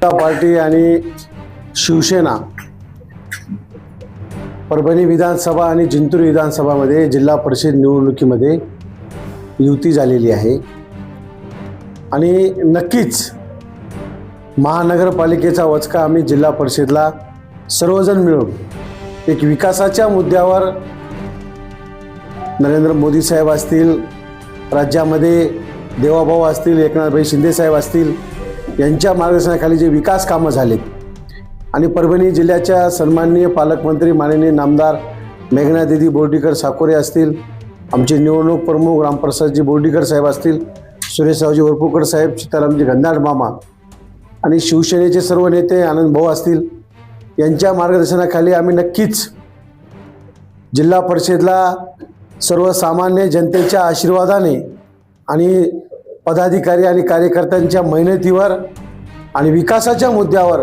जनता party आणि शिवसेना परभणी विधानसभा आणि जिंतूर विधानसभामध्ये जिल्हा परिषद निवडणुकीमध्ये युती झालेली आहे आणि नक्कीच महानगरपालिकेचा वचका आम्ही जिल्हा परिषदला सर्वजण मिळून एक विकासाच्या मुद्द्यावर नरेंद्र मोदी साहेब असतील, राज्यामध्ये देवाभाऊ असतील, एकनाथभाई शिंदे साहेब असतील, यांच्या मार्गदर्शनाखाली जे विकास कामं झालेत आणि परभणी जिल्ह्याच्या सन्माननीय पालकमंत्री माननीय नामदार मेघनादिदी बोर्डीकर साकोरे असतील, आमचे निवडणूक प्रमुख रामप्रसादजी बोर्डीकर साहेब असतील, सुरेशरावजी वरपुडकर साहेब, सीतारामजी गंधाड मामा आणि शिवसेनेचे सर्व नेते आनंद भाऊ असतील, यांच्या मार्गदर्शनाखाली आम्ही नक्कीच जिल्हा परिषदला सर्वसामान्य जनतेच्या आशीर्वादाने आणि पदाधिकारी आणि कार्यकर्त्यांच्या मेहनतीवर आणि विकासाच्या मुद्द्यावर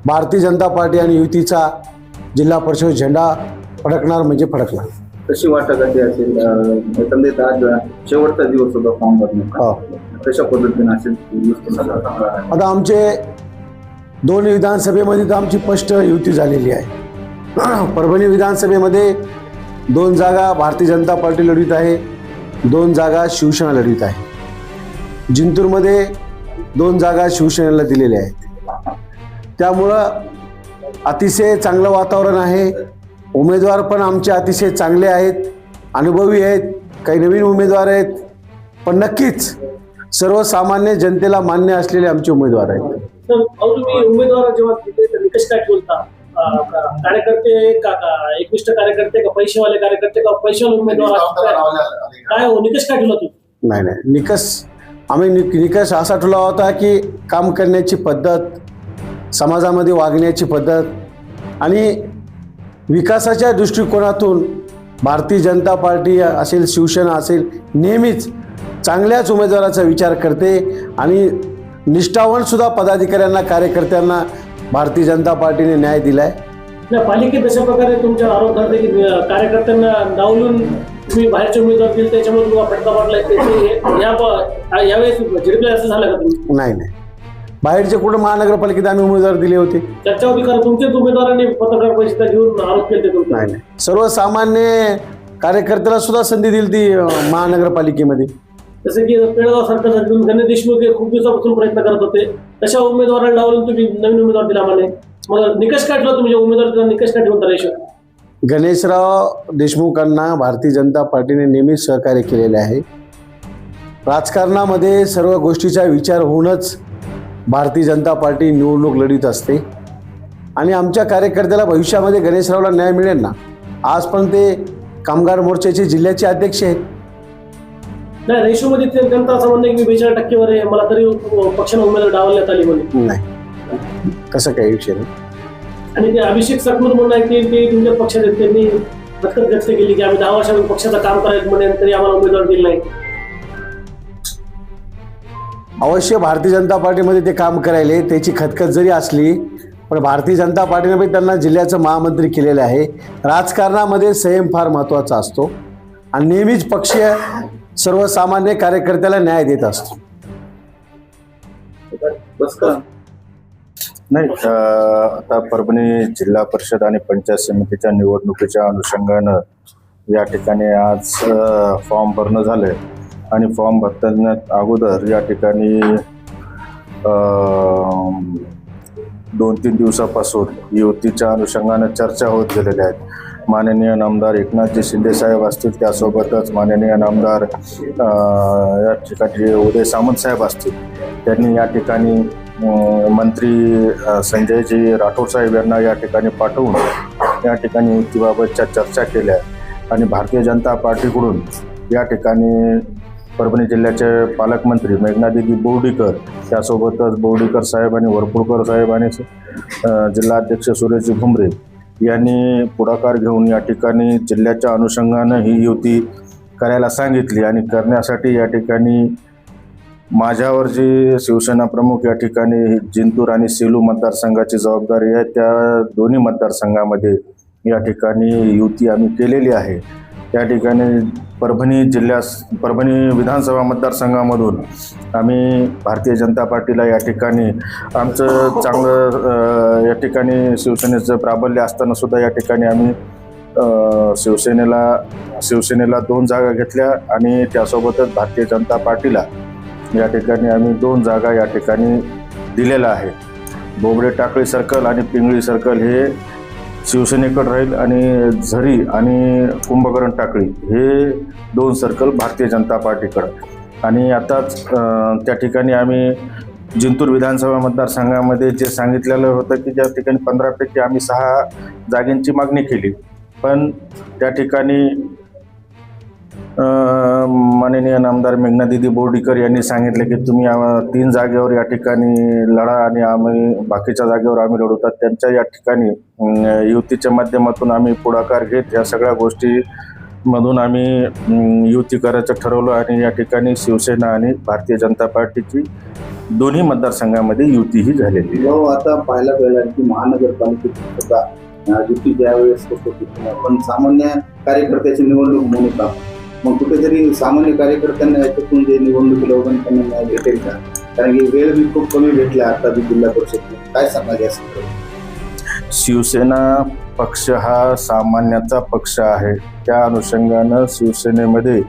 भारतीय जनता पार्टी आणि युतीचा जिल्हा परिषद झेंडा फडकणार म्हणजे फडकणार. कशी वाटत असेल एकंदरीत आज शेवटचा दिवस होता फॉर्म भरण्याचा, कशा पद्धतीने असेल? आता आमचे दोन विधानसभेमध्ये तर आमची स्पष्ट युती झालेली आहे. परभणी विधानसभेमध्ये 2 जागा भारतीय जनता पार्टी लढवित आहे, 2 जागा शिवसेना लढवित आहे. जिंतूरमध्ये 2 जागा शिवसेनेला दिलेल्या आहेत. त्यामुळं अतिशय चांगलं वातावरण आहे. उमेदवार पण आमचे अतिशय चांगले आहेत, अनुभवी आहेत, काही नवीन उमेदवार आहेत, पण नक्कीच सर्वसामान्य जनतेला मान्य असलेले आमचे उमेदवार आहेत. तुम्ही उमेदवार जेव्हा निकष काय बोलता, कार्यकर्ते का एकनिष्ठ कार्यकर्ते का पैसेवाले कार्यकर्ते का पैशावाले उमेदवार, काय निकष काय ठेवला तू? नाही, निकष असा ठेवला होता की काम करण्याची पद्धत, समाजामध्ये वागण्याची पद्धत आणि विकासाच्या दृष्टिकोनातून भारतीय जनता पार्टी असेल, शिवसेना असेल, नेहमीच चांगल्याच उमेदवाराचा विचार करते आणि निष्ठावान सुद्धा पदाधिकाऱ्यांना, कार्यकर्त्यांना भारतीय जनता पार्टीने न्याय दिलाय. पालिकेत अशा प्रकारे तुमच्या आरोप करते की कार्यकर्त्यांना डावलून तुम्ही बाहेरचे उमेदवार दिले, त्याच्यामुळे तुम्हाला फटका पडला, यावेळेस झिडपले असं झालं का तुम्ही? नाही, बाहेरचे कुठं महानगरपालिकेत आम्ही उमेदवार दिले होते? चर्चा होती कारण तुमच्याच उमेदवारांनी पत्रकार परिषद घेऊन आरोप केले. नाही, सर्वसामान्य कार्यकर्त्याला सुद्धा संधी दिली ती महानगरपालिकेमध्ये. जसं की पेडगाव सरकारसाठी गणेश देशमुख खूप दिवसापासून प्रयत्न करत होते, तशा उमेदवारांना डावलून तुम्ही नवीन उमेदवार दिला म्हणे. मग निकष काय ठेवला तुमच्या उमेदवारांचा, निकष काय ठेवून रेशो? गणेशराव देशमुखांना भारतीय जनता पार्टीने नेहमीच सहकार्य केलेले आहे. राजकारणामध्ये सर्व गोष्टीचा विचार होऊनच भारतीय जनता पार्टी निवडणूक लढीत असते आणि आमच्या कार्यकर्त्याला भविष्यामध्ये गणेशरावला न्याय मिळेल ना. आज पण ते कामगार मोर्चाचे जिल्ह्याचे अध्यक्ष आहेत. नाही, रेशोमध्ये जनता असं म्हणणं की 42% वर आहे, मला तरी पक्षाने उमेदवार डावलण्यात आली म्हणे. नाही, कसं काही विषय नाही. आणि ते अभिषेक सकमत म्हणून आहे की ते तुमच्या पक्षात आहेत, त्यांनी हरकत व्यक्त केली की आम्ही 10 वर्षांपासून पक्षाचं काम करायचं म्हणे, तरी आम्हाला उमेदवार दिला नाही. अवश्य भारतीय जनता पार्टीमध्ये ते काम करायले, त्याची खतखत जरी असली पण भारतीय जनता पार्टीने पण त्यांना जिल्ह्याचं महामंत्री केलेलं आहे. राजकारणामध्ये संयम फार महत्त्वाचा असतो आणि नेहमीच पक्षीय सर्वसामान्य कार्यकर्त्याला न्याय देत असतो. नाही, आता परभणी जिल्हा परिषद आणि पंचायत समितीच्या निवडणुकीच्या अनुषंगानं या ठिकाणी आज फॉर्म भरणं झालंय आणि फॉर्म भरण्यात अगोदर या ठिकाणी 2-3 दिवसापासून युतीच्या अनुषंगानं चर्चा होत गेलेल्या आहेत. माननीय नामदार एकनाथजी शिंदे साहेब असतील, त्यासोबतच माननीय नामदार या ठिकाणी उदय सामंत साहेब असतील, त्यांनी या ठिकाणी मंत्री संजयजी राठोड साहेब यांना या ठिकाणी पाठवून या ठिकाणी युतीबाबतच्या चर्चा केल्या आणि भारतीय जनता पार्टीकडून या ठिकाणी परभणी जिल्ह्याचे पालकमंत्री मेघनादिदी बोर्डीकर, त्यासोबतच बोर्डीकर साहेब आणि वरपुडकर साहेब आणि जिल्हाध्यक्ष सुरेशजी भुमरे यांनी पुढाकार घेऊन या ठिकाणी जिल्ह्याच्या अनुषंगानं ही युती करायला सांगितली आणि करण्यासाठी या ठिकाणी माझ्यावर जी शिवसेना प्रमुख या ठिकाणी जिंतूर आणि सेलू मतदारसंघाची जबाबदारी आहे, त्या दोन्ही मतदारसंघामध्ये या ठिकाणी युती आम्ही केलेली आहे या ठिकाणी परभणी विधानसभा मतदारसंघामधून आम्ही भारतीय जनता पार्टीला या ठिकाणी आमचं चांगलं या ठिकाणी शिवसेनेचं प्राबल्य असताना सुद्धा या ठिकाणी आम्ही शिवसेनेला 2 जागा घेतल्या आणि त्यासोबतच भारतीय जनता पार्टीला या ठिकाणी आम्ही 2 जागा या ठिकाणी दिलेल्या आहे. बोबडे टाकळी सर्कल आणि पिंगळी सर्कल हे शिवसेनेकडे राहील आणि झरी आणि कुंभकर्ण टाकळी हे 2 सर्कल भारतीय जनता पार्टीकडं. आणि आताच त्या ठिकाणी आम्ही जिंतूर विधानसभा मतदारसंघामध्ये जे सांगितलेलं होतं की ज्या ठिकाणी 15पैकी आम्ही 6 जागेंची मागणी केली, पण त्या ठिकाणी माननीय नामदार मेघनादिदी बोर्डीकर यांनी सांगितले की तुम्ही 3 जागेवर या ठिकाणी लढा आणि आम्ही बाकीच्या जागेवर आम्ही लढवतात. त्यांच्या या ठिकाणी युतीच्या माध्यमातून आम्ही पुढाकार घेत या सगळ्या गोष्टीमधून आम्ही युती करायचं ठरवलं आणि या ठिकाणी शिवसेना आणि भारतीय जनता पार्टीची दोन्ही मतदारसंघामध्ये युतीही झालेली. आता पाहायला मिळालं की महानगरपालिकेत सुद्धा युती ज्यावेळेस होती पण सामान्य कार्यकर्त्याची निवडणूक म्हणून मग कुठेतरी सामान्य कार्यकर्त्यांना याच्यातून जे निवडणुकीला वगैरे त्यांना न्याय भेटेल का? कारण की वेळ बी खूप कमी भेटला आता बी जिल्हा परिषद. काय सांगणार या संदर्भात? शिवसेना पक्ष हा सामान्याचा पक्ष आहे. त्या अनुषंगानं शिवसेनेमध्ये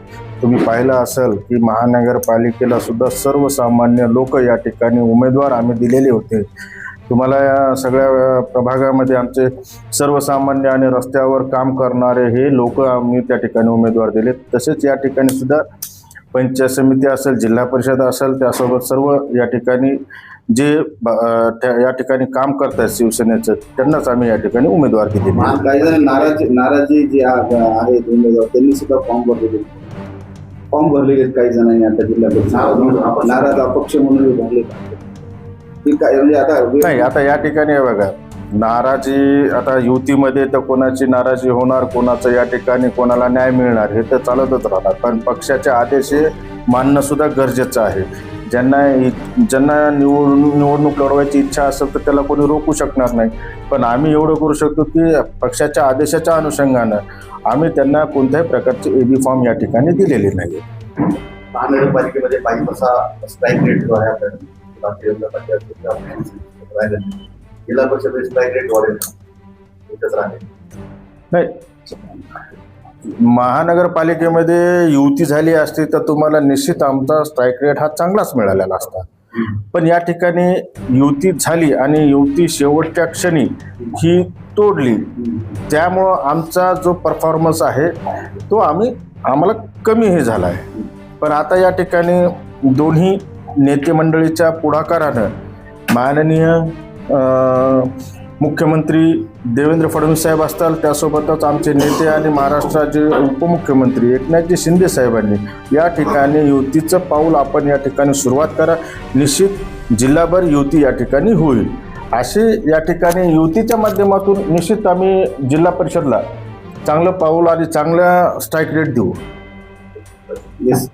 तुम्ही पाहिलं असेल की महानगरपालिकेला सुद्धा सर्वसामान्य लोक या ठिकाणी उमेदवार आम्ही दिलेले होते. तुम्हाला या सगळ्या प्रभागामध्ये आमचे सर्वसामान्य आणि रस्त्यावर काम करणारे हे लोक आम्ही त्या ठिकाणी उमेदवार दिले. तसेच या ठिकाणी सुद्धा पंचायत समिती असेल, जिल्हा परिषद असेल, त्यासोबत सर्व या ठिकाणी जे या ठिकाणी काम करतात शिवसेनेचं त्यांनाच आम्ही या ठिकाणी उमेदवार दिले. काही जण नाराजी जे आहेत उमेदवार त्यांनी सुद्धा फॉर्म भरलेले आहेत. काही जणांनी आता जिल्हा परिषद नाराज अपक्ष म्हणून भरले नाही. आता या ठिकाणी आहे बघा, नाराजी आता युतीमध्ये तर कोणाची नाराजी होणार, कोणाचं या ठिकाणी कोणाला न्याय मिळणार हे तर चालतच राहणार, पण पक्षाचे आदेश हे मानणं सुद्धा गरजेचं आहे. ज्यांना निवडणूक लढवायची इच्छा असेल तर त्याला कोणी रोखू शकणार नाही. पण आम्ही एवढं करू शकतो की पक्षाच्या आदेशाच्या अनुषंगानं आम्ही त्यांना कोणत्याही प्रकारचे एबी फॉर्म या ठिकाणी दिलेले नाही. महानगरपालिकेमध्ये 5% स्ट्राईक रेट जो आहे जिल्हा परिषद स्ट्राईक रेट वाढेल नाही. महानगरपालिकेमध्ये युती झाली असती तर तुम्हाला निश्चित आमचा स्ट्राईक रेट हा चांगलाच मिळालेला असता. पण या ठिकाणी युती झाली आणि युती शेवटच्या क्षणी ही तोडली, त्यामुळं आमचा जो परफॉर्मन्स आहे तो आम्हाला कमी हे झाला आहे. पण आता या ठिकाणी दोन्ही नेते मंडळीच्या पुढाकारानं माननीय मुख्यमंत्री देवेंद्र फडणवीस साहेब असतील, त्यासोबतच आमचे नेते आणि महाराष्ट्राचे उपमुख्यमंत्री एकनाथजी शिंदे साहेबांनी या ठिकाणी युतीचं पाऊल आपण या ठिकाणी सुरुवात करा. निश्चित जिल्हाभर युती या ठिकाणी होईल. असे या ठिकाणी युतीच्या माध्यमातून निश्चित आम्ही जिल्हा परिषदला चांगलं पाऊल आणि चांगला स्ट्राईक रेट देऊ. येस.